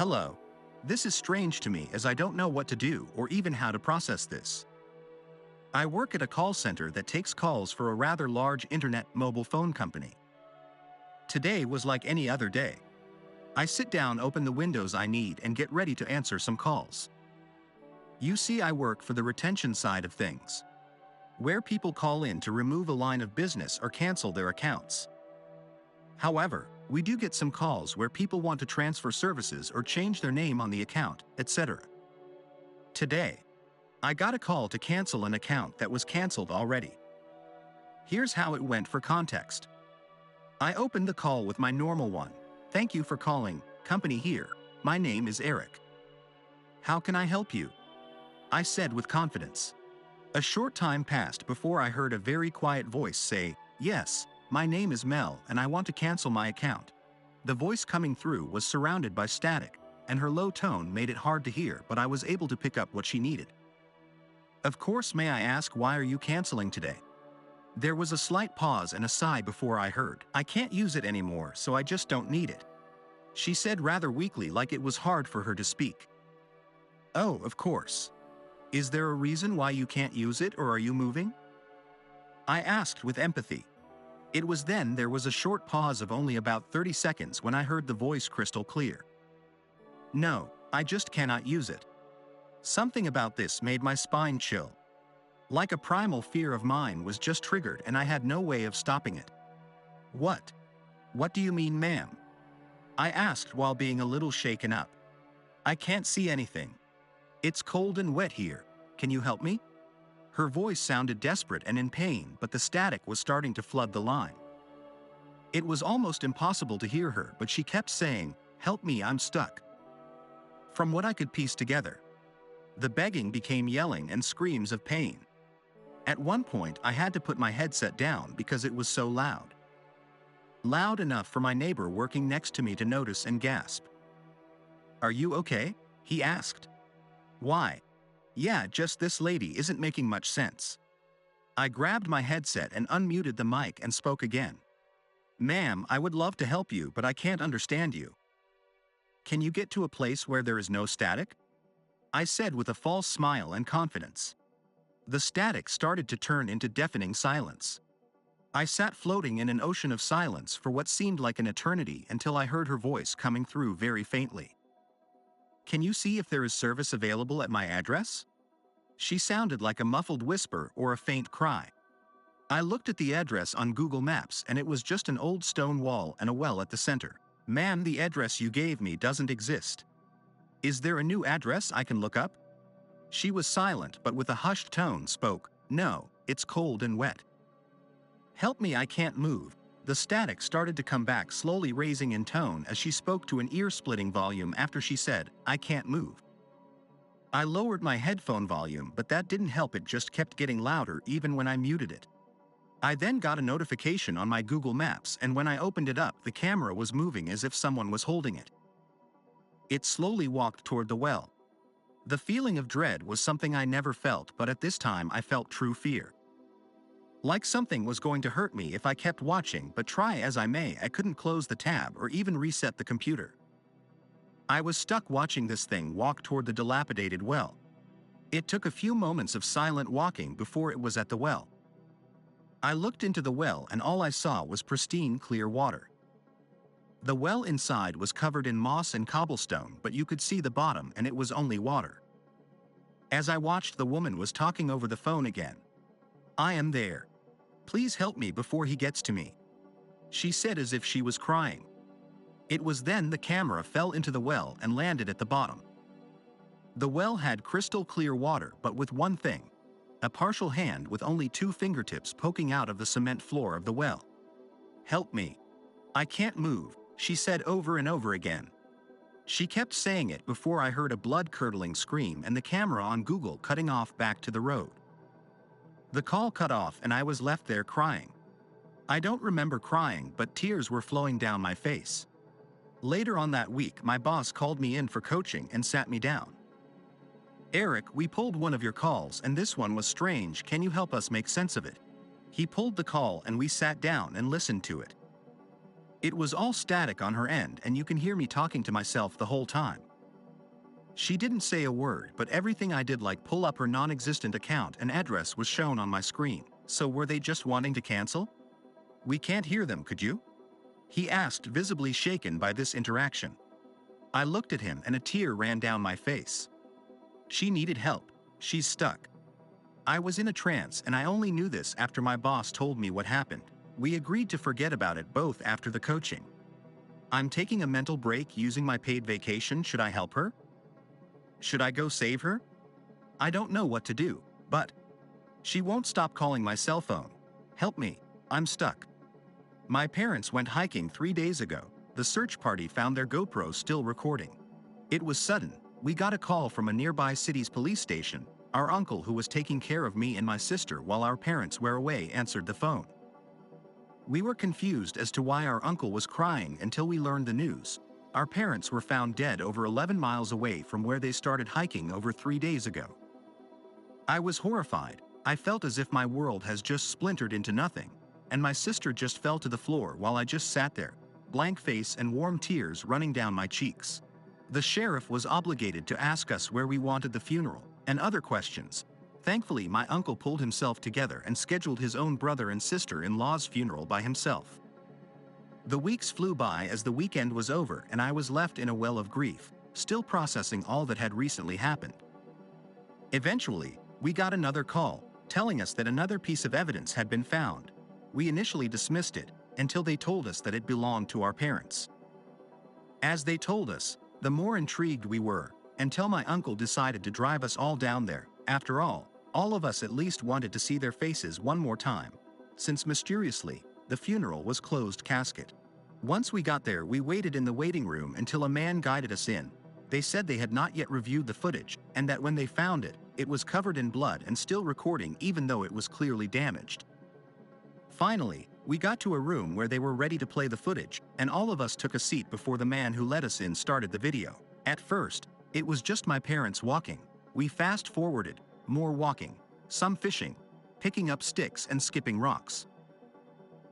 Hello. This is strange to me as I don't know what to do or even how to process this. I work at a call center that takes calls for a rather large internet mobile phone company. Today was like any other day. I sit down, open the windows I need, and get ready to answer some calls. You see, I work for the retention side of things, where people call in to remove a line of business or cancel their accounts. However, we do get some calls where people want to transfer services or change their name on the account, etc. Today, I got a call to cancel an account that was canceled already. Here's how it went for context. I opened the call with my normal one. Thank you for calling, company here. My name is Eric. How can I help you? I said with confidence. A short time passed before I heard a very quiet voice say, yes, my name is Mel and I want to cancel my account. The voice coming through was surrounded by static, and her low tone made it hard to hear, but I was able to pick up what she needed. Of course, may I ask, why are you canceling today? There was a slight pause and a sigh before I heard, I can't use it anymore, so I just don't need it. She said rather weakly, like it was hard for her to speak. Oh, of course. Is there a reason why you can't use it, or are you moving? I asked with empathy. It was then there was a short pause of only about 30 seconds when I heard the voice crystal clear. No, I just cannot use it. Something about this made my spine chill. Like a primal fear of mine was just triggered and I had no way of stopping it. What? What do you mean, ma'am? I asked while being a little shaken up. I can't see anything. It's cold and wet here. Can you help me? Her voice sounded desperate and in pain, but the static was starting to flood the line. It was almost impossible to hear her, but she kept saying, help me, I'm stuck. From what I could piece together, the begging became yelling and screams of pain. At one point, I had to put my headset down because it was so loud. Loud enough for my neighbor working next to me to notice and gasp. Are you okay? He asked. Why? Yeah, just this lady isn't making much sense. I grabbed my headset and unmuted the mic and spoke again. Ma'am, I would love to help you, but I can't understand you. Can you get to a place where there is no static? I said with a false smile and confidence. The static started to turn into deafening silence. I sat floating in an ocean of silence for what seemed like an eternity until I heard her voice coming through very faintly. Can you see if there is service available at my address? She sounded like a muffled whisper or a faint cry. I looked at the address on Google Maps and it was just an old stone wall and a well at the center. Ma'am, the address you gave me doesn't exist. Is there a new address I can look up? She was silent but with a hushed tone spoke, no, it's cold and wet. Help me, I can't move. The static started to come back, slowly raising in tone as she spoke to an ear-splitting volume after she said, I can't move. I lowered my headphone volume, but that didn't help, it just kept getting louder even when I muted it. I then got a notification on my Google Maps, and when I opened it up, the camera was moving as if someone was holding it. It slowly walked toward the well. The feeling of dread was something I never felt, but at this time I felt true fear. Like something was going to hurt me if I kept watching, but try as I may, I couldn't close the tab or even reset the computer. I was stuck watching this thing walk toward the dilapidated well. It took a few moments of silent walking before it was at the well. I looked into the well and all I saw was pristine, clear water. The well inside was covered in moss and cobblestone, but you could see the bottom and it was only water. As I watched, the woman was talking over the phone again. I am there. Please help me before he gets to me. She said as if she was crying. It was then the camera fell into the well and landed at the bottom. The well had crystal clear water, but with one thing: a partial hand with only 2 fingertips poking out of the cement floor of the well. Help me. I can't move, she said over and over again. She kept saying it before I heard a blood-curdling scream and the camera on Google cutting off back to the road. The call cut off and I was left there crying. I don't remember crying, but tears were flowing down my face. Later on that week, my boss called me in for coaching and sat me down. Eric, we pulled one of your calls and this one was strange. Can you help us make sense of it? He pulled the call and we sat down and listened to it. It was all static on her end and you can hear me talking to myself the whole time. She didn't say a word, but everything I did, like pull up her non-existent account and address, was shown on my screen. So were they just wanting to cancel? We can't hear them, could you? He asked, visibly shaken by this interaction. I looked at him and a tear ran down my face. She needed help. She's stuck. I was in a trance, and I only knew this after my boss told me what happened. We agreed to forget about it both after the coaching. I'm taking a mental break using my paid vacation. Should I help her? Should I go save her? I don't know what to do, but she won't stop calling my cell phone. Help me, I'm stuck. My parents went hiking 3 days ago. The search party found their GoPro still recording. It was sudden. We got a call from a nearby city's police station. Our uncle, who was taking care of me and my sister while our parents were away, answered the phone. We were confused as to why our uncle was crying until we learned the news. Our parents were found dead over 11 miles away from where they started hiking over 3 days ago. I was horrified. I felt as if my world has just splintered into nothing, and my sister just fell to the floor while I just sat there, blank face and warm tears running down my cheeks. The sheriff was obligated to ask us where we wanted the funeral, and other questions. Thankfully, my uncle pulled himself together and scheduled his own brother and sister-in-law's funeral by himself. The weeks flew by as the weekend was over, and I was left in a well of grief, still processing all that had recently happened. Eventually, we got another call, telling us that another piece of evidence had been found. We initially dismissed it, until they told us that it belonged to our parents. As they told us, the more intrigued we were, until my uncle decided to drive us all down there. After all of us at least wanted to see their faces one more time, since mysteriously, the funeral was closed casket. Once we got there, we waited in the waiting room until a man guided us in. They said they had not yet reviewed the footage, and that when they found it, it was covered in blood and still recording even though it was clearly damaged. Finally, we got to a room where they were ready to play the footage, and all of us took a seat before the man who let us in started the video. At first, it was just my parents walking. We fast-forwarded, more walking, some fishing, picking up sticks and skipping rocks.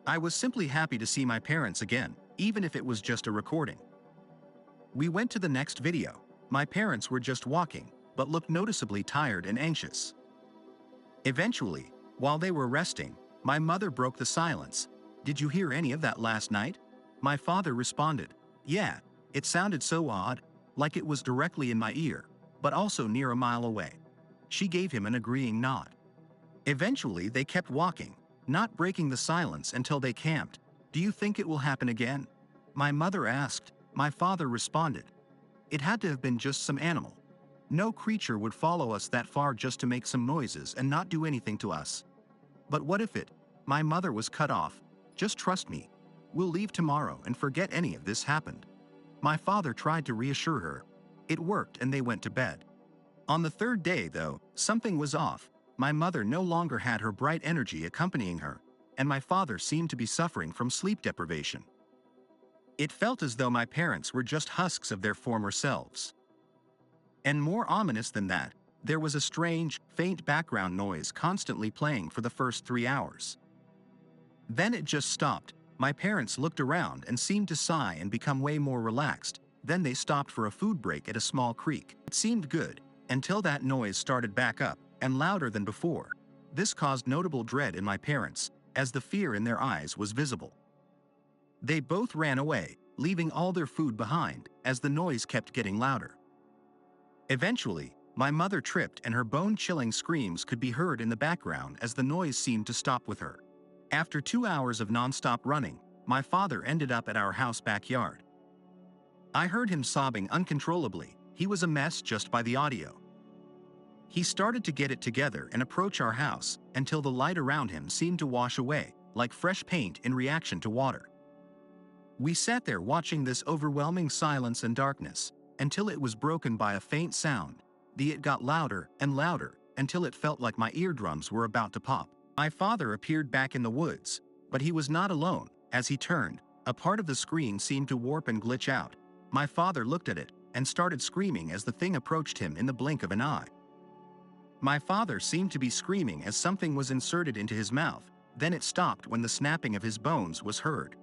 I was simply happy to see my parents again, even if it was just a recording. We went to the next video. My parents were just walking, but looked noticeably tired and anxious. Eventually, while they were resting, my mother broke the silence. "Did you hear any of that last night?" My father responded, "Yeah, it sounded so odd, like it was directly in my ear, but also near a mile away." She gave him an agreeing nod. Eventually, they kept walking, not breaking the silence until they camped. "Do you think it will happen again?" my mother asked. My father responded, "It had to have been just some animal. No creature would follow us that far just to make some noises and not do anything to us." "But what if it?" My mother was cut off. "Just trust me. We'll leave tomorrow and forget any of this happened." My father tried to reassure her. It worked, and they went to bed. On the third day, though, something was off. My mother no longer had her bright energy accompanying her, and my father seemed to be suffering from sleep deprivation. It felt as though my parents were just husks of their former selves. And more ominous than that, there was a strange, faint background noise constantly playing for the first 3 hours. Then it just stopped. My parents looked around and seemed to sigh and become way more relaxed. Then they stopped for a food break at a small creek. It seemed good, until that noise started back up, and louder than before. This caused notable dread in my parents, as the fear in their eyes was visible. They both ran away, leaving all their food behind, as the noise kept getting louder. Eventually, my mother tripped, and her bone-chilling screams could be heard in the background as the noise seemed to stop with her. After 2 hours of non-stop running, my father ended up at our house backyard. I heard him sobbing uncontrollably. He was a mess just by the audio. He started to get it together and approach our house, until the light around him seemed to wash away, like fresh paint in reaction to water. We sat there watching this overwhelming silence and darkness, until it was broken by a faint sound. It got louder and louder, until it felt like my eardrums were about to pop. My father appeared back in the woods, but he was not alone. As he turned, a part of the screen seemed to warp and glitch out. My father looked at it, and started screaming as the thing approached him in the blink of an eye. My father seemed to be screaming as something was inserted into his mouth, then it stopped when the snapping of his bones was heard.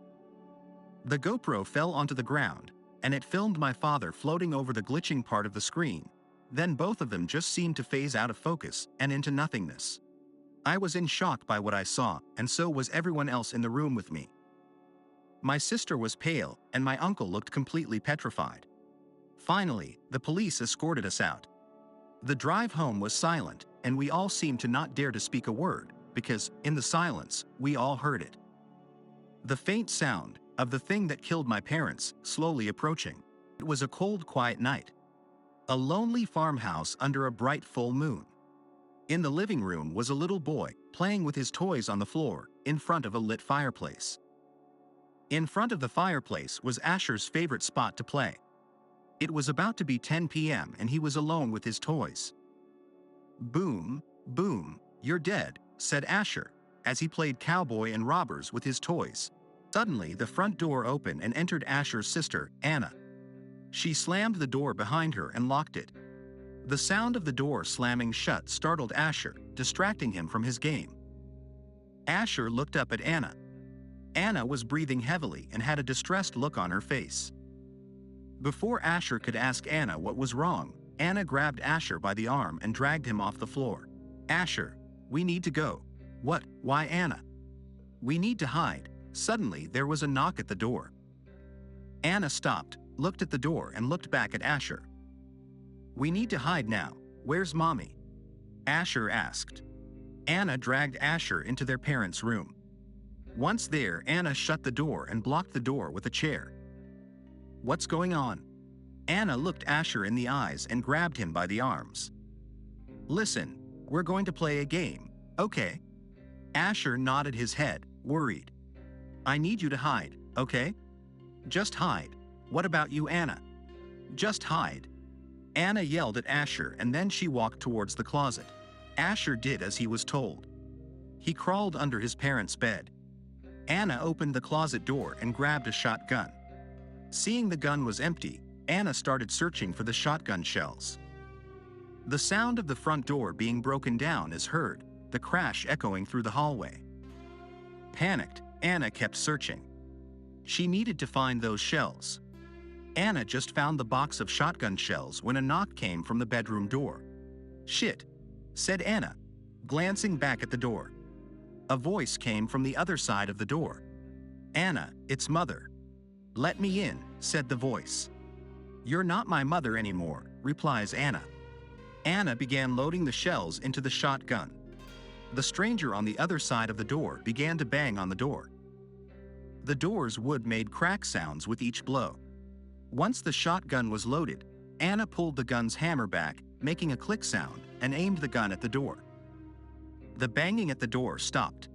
The GoPro fell onto the ground, and it filmed my father floating over the glitching part of the screen. Then both of them just seemed to phase out of focus and into nothingness. I was in shock by what I saw, and so was everyone else in the room with me. My sister was pale, and my uncle looked completely petrified. Finally, the police escorted us out. The drive home was silent, and we all seemed to not dare to speak a word, because, in the silence, we all heard it. The faint sound of the thing that killed my parents slowly approaching. It was a cold, quiet night. A lonely farmhouse under a bright full moon. In the living room was a little boy playing with his toys on the floor in front of a lit fireplace. In front of the fireplace was Asher's favorite spot to play. It was about to be 10 p.m. and he was alone with his toys. "Boom, boom, you're dead," said Asher, as he played cowboy and robbers with his toys. Suddenly, the front door opened and entered Asher's sister, Anna. She slammed the door behind her and locked it. The sound of the door slamming shut startled Asher, distracting him from his game. Asher looked up at Anna. Anna was breathing heavily and had a distressed look on her face. Before Asher could ask Anna what was wrong, Anna grabbed Asher by the arm and dragged him off the floor. "Asher, we need to go." "What? Why, Anna?" "We need to hide." Suddenly, there was a knock at the door. Anna stopped, looked at the door and looked back at Asher. "We need to hide now. Where's Mommy?" Asher asked. Anna dragged Asher into their parents' room. Once there, Anna shut the door and blocked the door with a chair. "What's going on?" Anna looked Asher in the eyes and grabbed him by the arms. "Listen, we're going to play a game, okay?" Asher nodded his head, worried. "I need you to hide, okay? Just hide." "What about you, Anna?" "Just hide." Anna yelled at Asher and then she walked towards the closet. Asher did as he was told. He crawled under his parents' bed. Anna opened the closet door and grabbed a shotgun. Seeing the gun was empty, Anna started searching for the shotgun shells. The sound of the front door being broken down is heard, the crash echoing through the hallway. Panicked, Anna kept searching. She needed to find those shells. Anna just found the box of shotgun shells when a knock came from the bedroom door. "Shit," said Anna, glancing back at the door. A voice came from the other side of the door. "Anna, it's Mother." "Let me in," said the voice. "You're not my mother anymore," replies Anna. Anna began loading the shells into the shotgun. The stranger on the other side of the door began to bang on the door. The door's wood made crack sounds with each blow. Once the shotgun was loaded, Anna pulled the gun's hammer back, making a click sound, and aimed the gun at the door. The banging at the door stopped.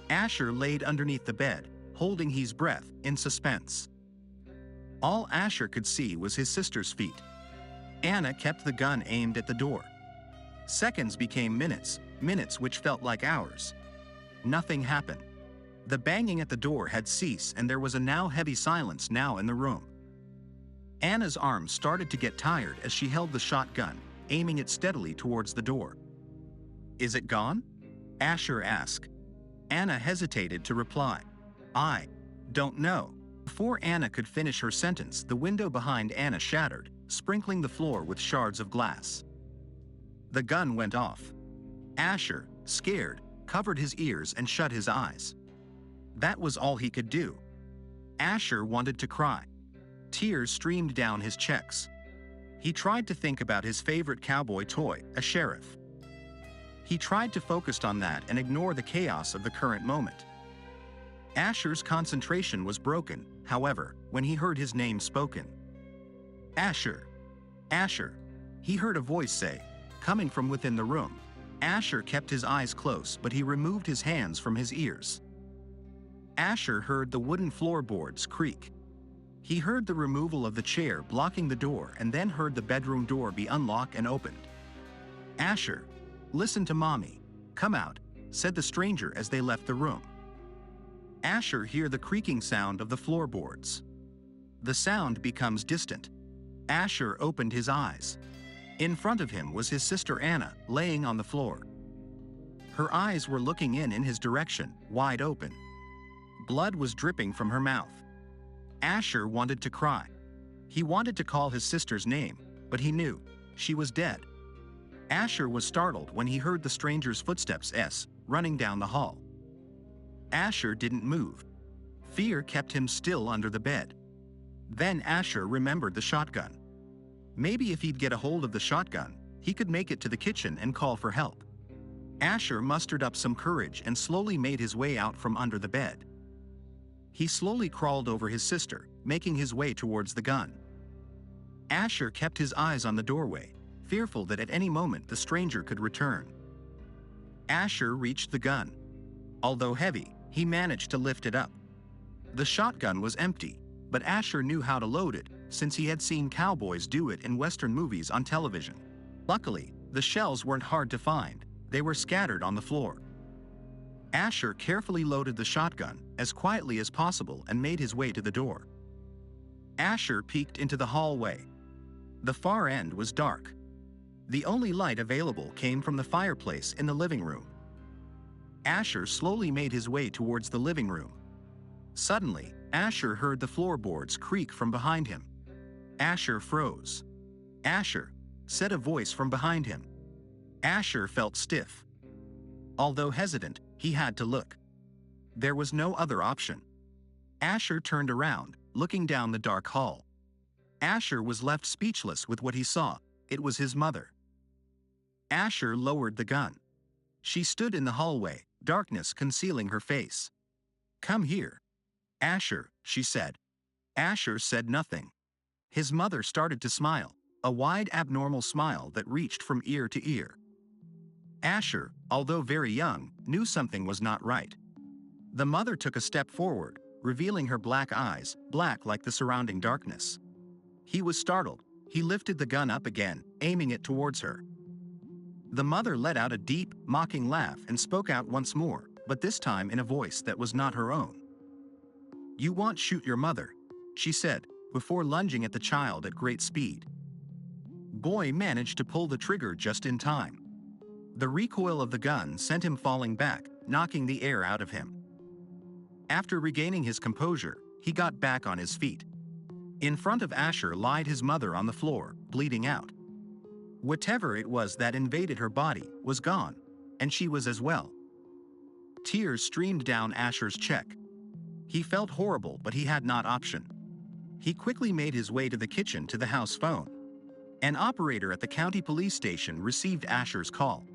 Asher laid underneath the bed, holding his breath in suspense. All Asher could see was his sister's feet. Anna kept the gun aimed at the door. Seconds became minutes, minutes which felt like hours. Nothing happened. The banging at the door had ceased and there was a now heavy silence now in the room. Anna's arms started to get tired as she held the shotgun, aiming it steadily towards the door. "Is it gone?" Asher asked. Anna hesitated to reply. "I don't know." Before Anna could finish her sentence, the window behind Anna shattered, sprinkling the floor with shards of glass. The gun went off. Asher, scared, covered his ears and shut his eyes. That was all he could do. Asher wanted to cry. Tears streamed down his cheeks. He tried to think about his favorite cowboy toy, a sheriff. He tried to focus on that and ignore the chaos of the current moment. Asher's concentration was broken, however, when he heard his name spoken. "Asher! Asher!" He heard a voice say, coming from within the room. Asher kept his eyes closed, but he removed his hands from his ears. Asher heard the wooden floorboards creak. He heard the removal of the chair blocking the door and then heard the bedroom door be unlocked and opened. "Asher, listen to Mommy. Come out," said the stranger as they left the room. Asher heard the creaking sound of the floorboards. The sound becomes distant. Asher opened his eyes. In front of him was his sister Anna, laying on the floor. Her eyes were looking in his direction, wide open. Blood was dripping from her mouth. Asher wanted to cry. He wanted to call his sister's name, but he knew she was dead. Asher was startled when he heard the stranger's footsteps running down the hall. Asher didn't move. Fear kept him still under the bed. Then Asher remembered the shotgun. Maybe if he'd get a hold of the shotgun, he could make it to the kitchen and call for help. Asher mustered up some courage and slowly made his way out from under the bed. He slowly crawled over his sister, making his way towards the gun. Asher kept his eyes on the doorway, fearful that at any moment the stranger could return. Asher reached the gun. Although heavy, he managed to lift it up. The shotgun was empty, but Asher knew how to load it since he had seen cowboys do it in Western movies on television. Luckily, the shells weren't hard to find. They were scattered on the floor. Asher carefully loaded the shotgun as quietly as possible and made his way to the door. Asher peeked into the hallway. The far end was dark. The only light available came from the fireplace in the living room. Asher slowly made his way towards the living room. Suddenly, Asher heard the floorboards creak from behind him. Asher froze. "Asher," said a voice from behind him. Asher felt stiff. Although hesitant, he had to look. There was no other option. Asher turned around, looking down the dark hall. Asher was left speechless with what he saw. It was his mother. Asher lowered the gun. She stood in the hallway, darkness concealing her face. "Come here, Asher," she said. Asher said nothing. His mother started to smile, a wide abnormal smile that reached from ear to ear. Asher, although very young, knew something was not right. The mother took a step forward, revealing her black eyes, black like the surrounding darkness. He was startled. He lifted the gun up again, aiming it towards her. The mother let out a deep, mocking laugh and spoke out once more, but this time in a voice that was not her own. "You won't shoot your mother," she said, before lunging at the child at great speed. Boy managed to pull the trigger just in time. The recoil of the gun sent him falling back, knocking the air out of him. After regaining his composure, he got back on his feet. In front of Asher lied his mother on the floor, bleeding out. Whatever it was that invaded her body was gone, and she was as well. Tears streamed down Asher's cheek. He felt horrible, but he had not option. He quickly made his way to the kitchen to the house phone. An operator at the county police station received Asher's call.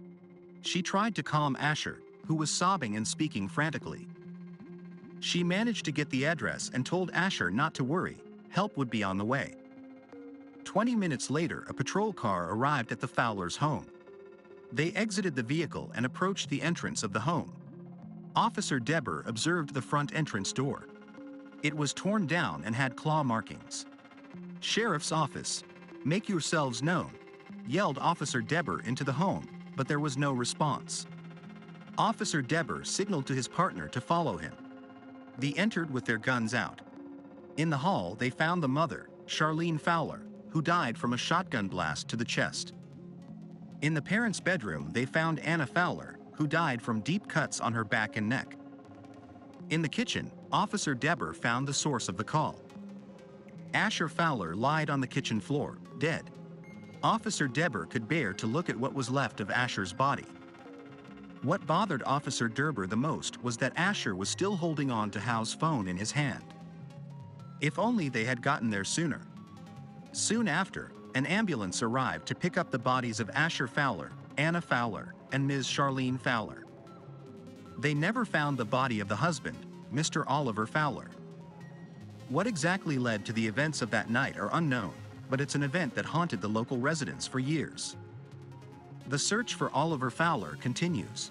She tried to calm Asher, who was sobbing and speaking frantically. She managed to get the address and told Asher not to worry, help would be on the way. 20 minutes later, a patrol car arrived at the Fowlers' home. They exited the vehicle and approached the entrance of the home. Officer Deber observed the front entrance door. It was torn down and had claw markings. "Sheriff's office, make yourselves known," yelled Officer Deber into the home, but there was no response. Officer Deber signaled to his partner to follow him. They entered with their guns out. In the hall, they found the mother, Charlene Fowler, who died from a shotgun blast to the chest. In the parents' bedroom, they found Anna Fowler, who died from deep cuts on her back and neck. In the kitchen, Officer Deber found the source of the call. Asher Fowler lied on the kitchen floor, dead. Officer Deber could bear to look at what was left of Asher's body. What bothered Officer Deber the most was that Asher was still holding on to Hal's phone in his hand. If only they had gotten there sooner. Soon after, an ambulance arrived to pick up the bodies of Asher Fowler, Anna Fowler, and Ms. Charlene Fowler. They never found the body of the husband, Mr. Oliver Fowler. What exactly led to the events of that night are unknown, but it's an event that haunted the local residents for years. The search for Oliver Fowler continues.